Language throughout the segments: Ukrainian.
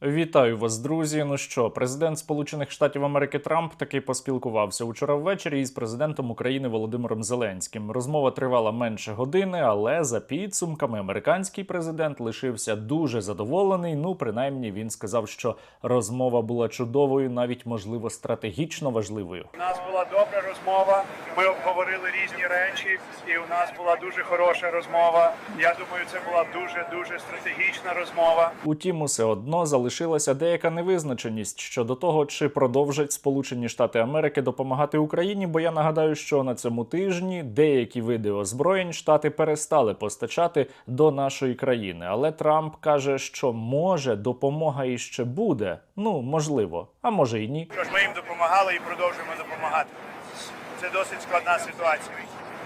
Вітаю вас, друзі. Ну що, президент Сполучених Штатів Америки Трамп таки поспілкувався учора ввечері із президентом України Володимиром Зеленським. Розмова тривала менше години, але за підсумками американський президент лишився дуже задоволений. Ну, принаймні, він сказав, що розмова була чудовою, навіть, можливо, стратегічно важливою. У нас була добра розмова, ми обговорили різні речі, і у нас була дуже хороша розмова. Я думаю, це була дуже стратегічна розмова. Утім, усе одно залишилася деяка невизначеність щодо того, чи продовжать Сполучені Штати Америки допомагати Україні, бо я нагадаю, що на цьому тижні деякі види озброєнь Штати перестали постачати до нашої країни. Але Трамп каже, що може допомога іще буде. Ну, можливо, а може і ні. Тож ми їм допомагали і продовжуємо допомагати. Це досить складна ситуація.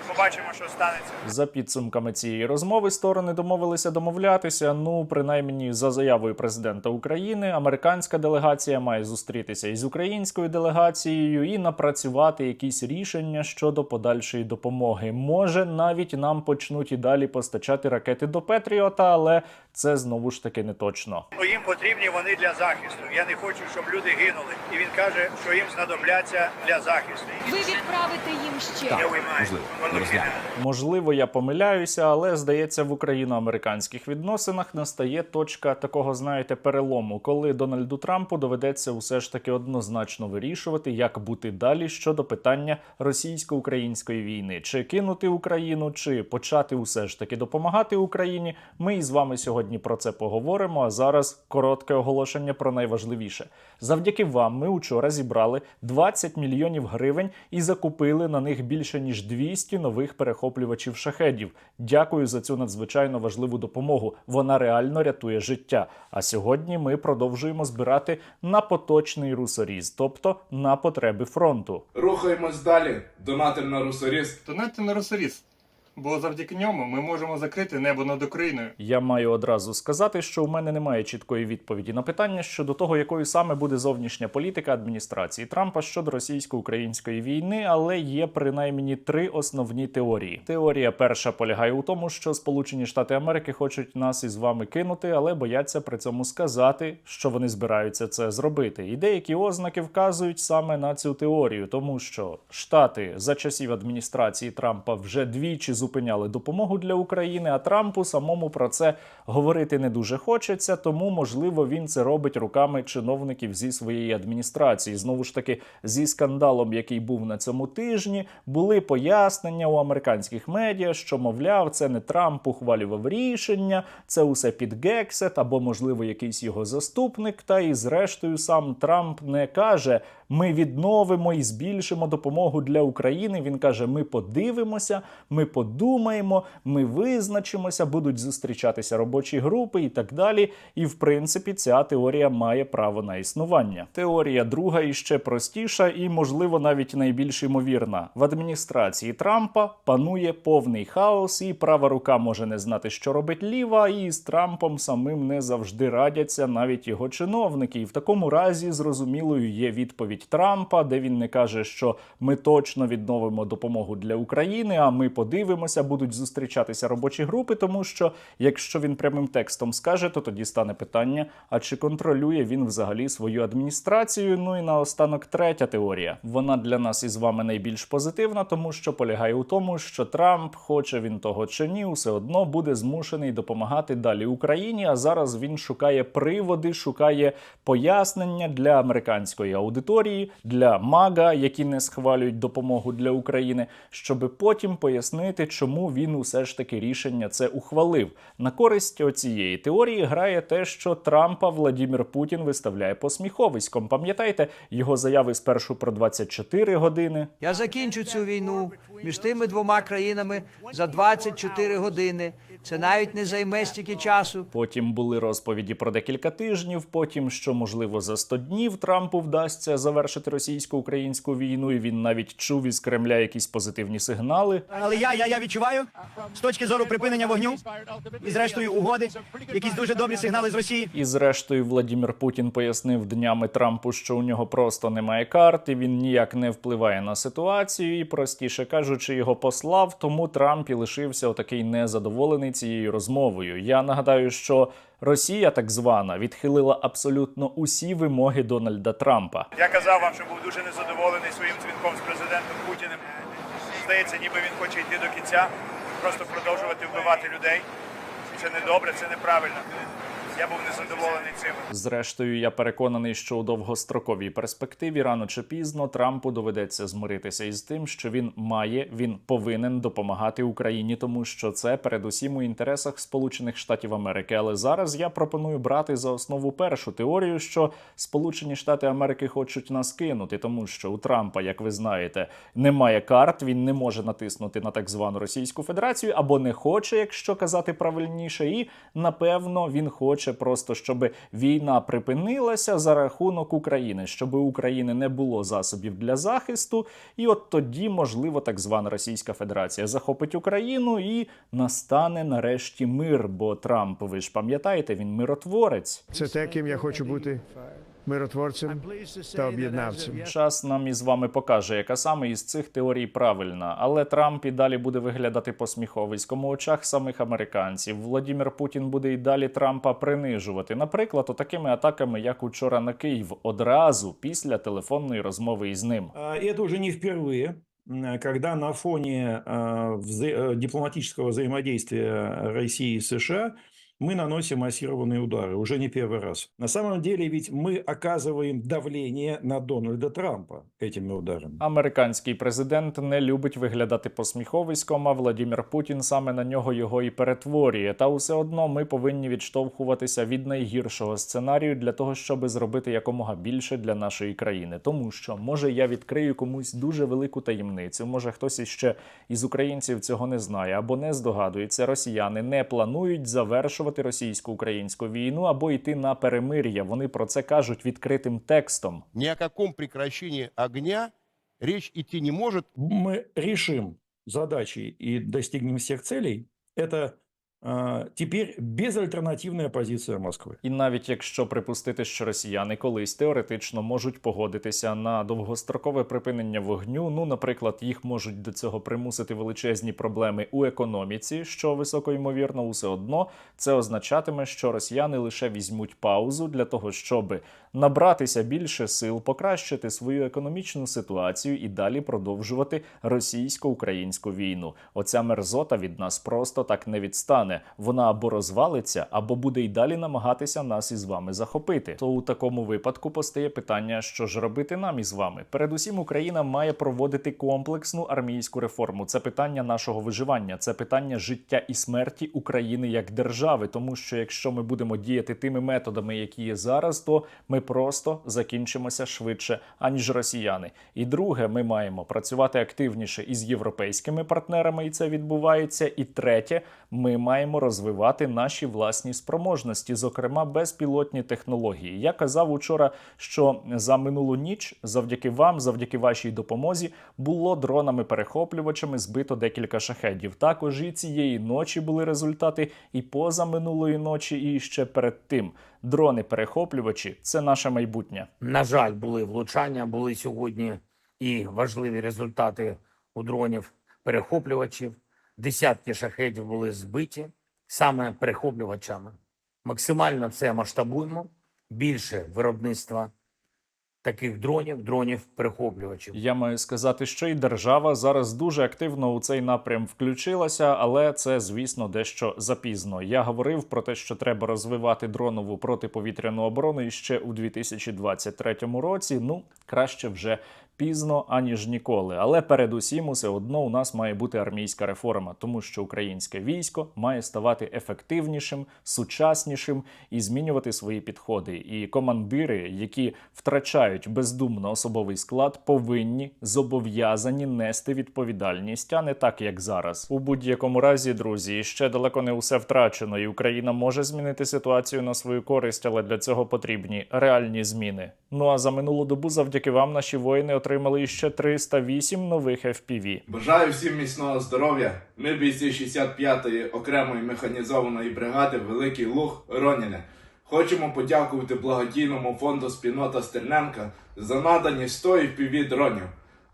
Побачимо, що станеться. За підсумками цієї розмови сторони домовилися домовлятися. Ну, принаймні, за заявою президента України, американська делегація має зустрітися із українською делегацією і напрацювати якісь рішення щодо подальшої допомоги. Може, навіть нам почнуть і далі постачати ракети до Петріота, але це знову ж таки не точно. Їм потрібні вони для захисту. Я не хочу, щоб люди гинули. І він каже, що їм знадобляться для захисту. Ви відправите їм ще. Можливо, я помиляюся, але, здається, в україно-американських відносинах настає точка такого, знаєте, перелому, коли Дональду Трампу доведеться усе ж таки однозначно вирішувати, як бути далі щодо питання російсько-української війни. Чи кинути Україну, чи почати усе ж таки допомагати Україні. Ми із вами сьогодні про це поговоримо, а зараз коротке оголошення про найважливіше. Завдяки вам ми учора зібрали 20 мільйонів гривень і закупили на них більше ніж 200 нових перехоплювачів шахедів. Дякую за цю надзвичайно важливу допомогу. Вона реально рятує життя. А сьогодні ми продовжуємо збирати на поточний русоріз, тобто на потреби фронту. Рухаємось далі. Донатим на русоріз. Донатьте на Росоріз, бо завдяки ньому ми можемо закрити небо над Україною. Я маю одразу сказати, що у мене немає чіткої відповіді на питання щодо того, якою саме буде зовнішня політика адміністрації Трампа щодо російсько-української війни, але є принаймні три основні теорії. Теорія перша полягає у тому, що Сполучені Штати Америки хочуть нас із вами кинути, але бояться при цьому сказати, що вони збираються це зробити. І деякі ознаки вказують саме на цю теорію, тому що Штати за часів адміністрації Трампа вже двічі зупиняли допомогу для України, а Трампу самому про це говорити не дуже хочеться, тому, можливо, він це робить руками чиновників зі своєї адміністрації. Знову ж таки, зі скандалом, який був на цьому тижні, були пояснення у американських медіа, що, мовляв, це не Трамп ухвалював рішення, це усе під Гексет, або, можливо, якийсь його заступник, та і, зрештою, сам Трамп не каже, ми відновимо і збільшимо допомогу для України. Він каже, ми подивимося, ми подумаємо, ми визначимося, будуть зустрічатися робочі групи і так далі. І, в принципі, ця теорія має право на існування. Теорія друга іще простіша і, можливо, навіть найбільш ймовірна. В адміністрації Трампа панує повний хаос, і права рука може не знати, що робить ліва, і з Трампом самим не завжди радяться навіть його чиновники. І в такому разі зрозумілою є відповідь Трампа, де він не каже, що ми точно відновимо допомогу для України, а ми подивимося, будуть зустрічатися робочі групи, тому що якщо він прямим текстом скаже, то тоді стане питання, а чи контролює він взагалі свою адміністрацію? Ну і наостанок третя теорія. Вона для нас із вами найбільш позитивна, тому що полягає у тому, що Трамп, хоче він того чи ні, все одно буде змушений допомагати далі Україні, а зараз він шукає приводи, шукає пояснення для американської аудиторії, для МАГА, які не схвалюють допомогу для України, щоб потім пояснити, чому він усе ж таки рішення це ухвалив. На користь оцієї теорії грає те, що Трампа Владимир Путін виставляє посміховиськом. Пам'ятаєте його заяви спершу про 24 години? Я закінчу цю війну між тими двома країнами за 24 години. Це навіть не займе стільки часу. Потім були розповіді про декілька тижнів, потім, що, можливо, за 100 днів Трампу вдасться завершити російсько-українську війну, і він навіть чув із Кремля якісь позитивні сигнали. Але я відчуваю, з точки зору припинення вогню і зрештою угоди, якісь дуже добрі сигнали з Росії. І зрештою Владимир Путін пояснив днями Трампу, що у нього просто немає карт, і він ніяк не впливає на ситуацію, і, простіше кажучи, його послав, тому Трамп і лишився отакий незадоволений цією розмовою. Я нагадаю, що Росія, так звана, відхилила абсолютно усі вимоги Дональда Трампа. Я казав вам, що був дуже незадоволений своїм дзвінком з президентом Путіним. Здається, ніби він хоче йти до кінця, просто продовжувати вбивати людей. Це не добре, це неправильно. Я був незадоволений цим. Зрештою, я переконаний, що у довгостроковій перспективі рано чи пізно Трампу доведеться змиритися із тим, що він повинен допомагати Україні, тому що це передусім у інтересах Сполучених Штатів Америки. Але зараз я пропоную брати за основу першу теорію, що Сполучені Штати Америки хочуть нас кинути, тому що у Трампа, як ви знаєте, немає карт, він не може натиснути на так звану Російську Федерацію, або не хоче, якщо казати правильніше, і, напевно, він хоче просто, щоб війна припинилася за рахунок України, щоб у України не було засобів для захисту, і от тоді, можливо, так звана Російська Федерація захопить Україну і настане нарешті мир, бо Трамп, ви ж пам'ятаєте, він миротворець. Це те, ким я хочу бути миротворцем та об'єднавцем. Час нам із вами покаже, яка саме із цих теорій правильна. Але Трамп і далі буде виглядати посміховиськом у очах самих американців. Владимир Путін буде і далі Трампа принижувати. Наприклад, отакими атаками, як учора на Київ, одразу після телефонної розмови із ним. Это уже не впервые, когда на фоне дипломатического взаимодействия России и США мы наносим массированные удары, уже не первый раз. На самом деле ведь мы оказываем давление на Дональда Трампа этими ударами. Американський президент не любить виглядати посміховиськом, а Владимир Путін саме на нього його і перетворює. Та усе одно ми повинні відштовхуватися від найгіршого сценарію для того, щоб зробити якомога більше для нашої країни. Тому що, може, я відкрию комусь дуже велику таємницю, може хтось іще із українців цього не знає або не здогадується. Росіяни не планують завершувати російсько-українську війну або йти на перемир'я. Вони про це кажуть відкритим текстом. Ни о каком прекращении огня речь идти не может. Мы решим задачи и достигнем всех целей. Это теперь безальтернативная позиция Москвы. І навіть якщо припустити, що росіяни колись теоретично можуть погодитися на довгострокове припинення вогню, ну, наприклад, їх можуть до цього примусити величезні проблеми у економіці, що високоймовірно, усе одно це означатиме, що росіяни лише візьмуть паузу для того, щоб набратися більше сил, покращити свою економічну ситуацію і далі продовжувати російсько-українську війну. Оця мерзота від нас просто так не відстане. Вона або розвалиться, або буде й далі намагатися нас із вами захопити. То у такому випадку постає питання, що ж робити нам із вами. Передусім, Україна має проводити комплексну армійську реформу. Це питання нашого виживання, це питання життя і смерті України як держави. Тому що якщо ми будемо діяти тими методами, які є зараз, то ми просто закінчимося швидше, аніж росіяни. І друге, ми маємо працювати активніше із європейськими партнерами, і це відбувається. І третє, ми маємо розвивати наші власні спроможності, зокрема безпілотні технології. Я казав учора, що за минулу ніч, завдяки вам, завдяки вашій допомозі, було дронами-перехоплювачами збито декілька шахедів. Також і цієї ночі були результати, і позаминулої ночі, і ще перед тим. Дрони-перехоплювачі – це наше майбутнє. На жаль, були влучання, були сьогодні і важливі результати у дронів-перехоплювачів. Десятки шахедів були збиті саме перехоплювачами. Максимально це масштабуємо. Більше виробництва таких дронів-перехоплювачів. Я маю сказати, що і держава зараз дуже активно у цей напрям включилася, але це, звісно, дещо запізно. Я говорив про те, що треба розвивати дронову протиповітряну оборону іще у 2023 році. Ну, краще вже пізно, аніж ніколи. Але передусім усе одно у нас має бути армійська реформа, тому що українське військо має ставати ефективнішим, сучаснішим і змінювати свої підходи. І командири, які втрачають бездумно особовий склад, повинні, зобов'язані нести відповідальність, а не так, як зараз. У будь-якому разі, друзі, ще далеко не усе втрачено, і Україна може змінити ситуацію на свою користь, але для цього потрібні реальні зміни. Ну а за минулу добу завдяки вам наші воїни отримали ще 308 нових FPV. Бажаю всім міцного здоров'я. Ми бійці 65-ї окремої механізованої бригади Великий Луг Роніни. Хочемо подякувати благодійному фонду Спільнота Стерненка за надані 100 FPV дронів.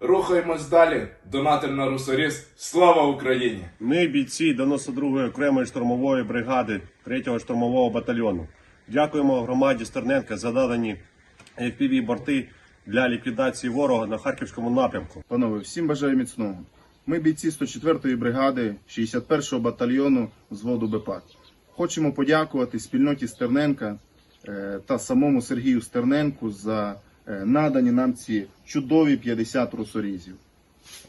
Рухаємось далі. Донатим на Русоріс. Слава Україні! Ми, бійці 92-ї окремої штурмової бригади 3-го штурмового батальйону. Дякуємо громаді Стерненка за надані FPV-борти для ліквідації ворога на Харківському напрямку. Панове, всім бажаю міцного. Ми бійці 104-ї бригади 61-го батальйону взводу БПАК. Хочемо подякувати спільноті Стерненка та самому Сергію Стерненку за надані нам ці чудові 50 русорізів.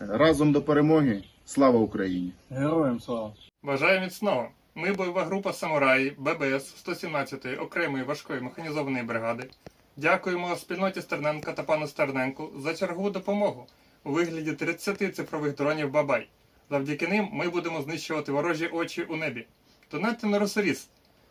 Разом до перемоги. Слава Україні! Героям слава! Бажаю міцного! Ми бойова група «Самураї» ББС 117-ї окремої важкої механізованої бригади. Дякуємо спільноті Стерненка та пану Стерненку за чергову допомогу у вигляді 30 цифрових дронів «Бабай». Завдяки ним ми будемо знищувати ворожі очі у небі. Донатьте на Русоріс,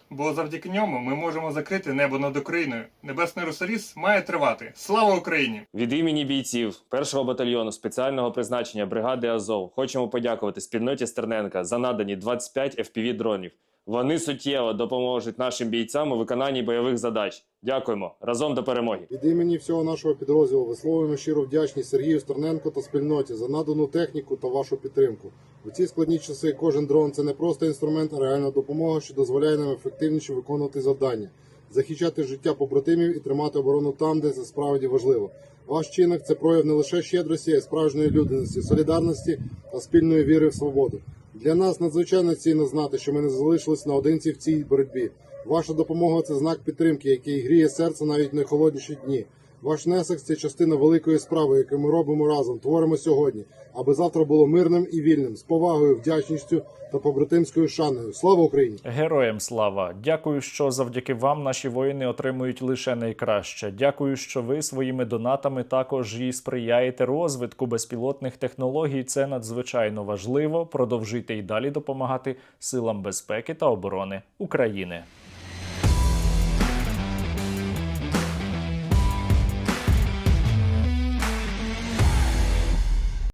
бо завдяки ньому ми можемо закрити небо над Україною. Небесний Русоріс має тривати. Слава Україні! Від імені бійців 1-го батальйону спеціального призначення бригади Азов хочемо подякувати спільноті Стерненка за надані 25 FPV-дронів. Вони суттєво допоможуть нашим бійцям у виконанні бойових задач. Дякуємо. Разом до перемоги. Від імені всього нашого підрозділу висловлюємо щиру вдячність Сергію Стерненку та спільноті за надану техніку та вашу підтримку. У ці складні часи кожен дрон – це не просто інструмент, а реальна допомога, що дозволяє нам ефективніше виконувати завдання, захищати життя побратимів і тримати оборону там, де це справді важливо. Ваш вчинок – це прояв не лише щедрості, а й справжньої людяності, солідарності та спільної віри в свободу. Для нас надзвичайно цінно знати, що ми не залишились наодинці в цій боротьбі. Ваша допомога – це знак підтримки, який гріє серце навіть в найхолодніші дні. Ваш внесок – це частина великої справи, яку ми робимо разом, творимо сьогодні, аби завтра було мирним і вільним, з повагою, вдячністю та побратимською шаною. Слава Україні! Героям слава! Дякую, що завдяки вам наші воїни отримують лише найкраще. Дякую, що ви своїми донатами також і сприяєте розвитку безпілотних технологій. Це надзвичайно важливо. Продовжуйте й далі допомагати силам безпеки та оборони України.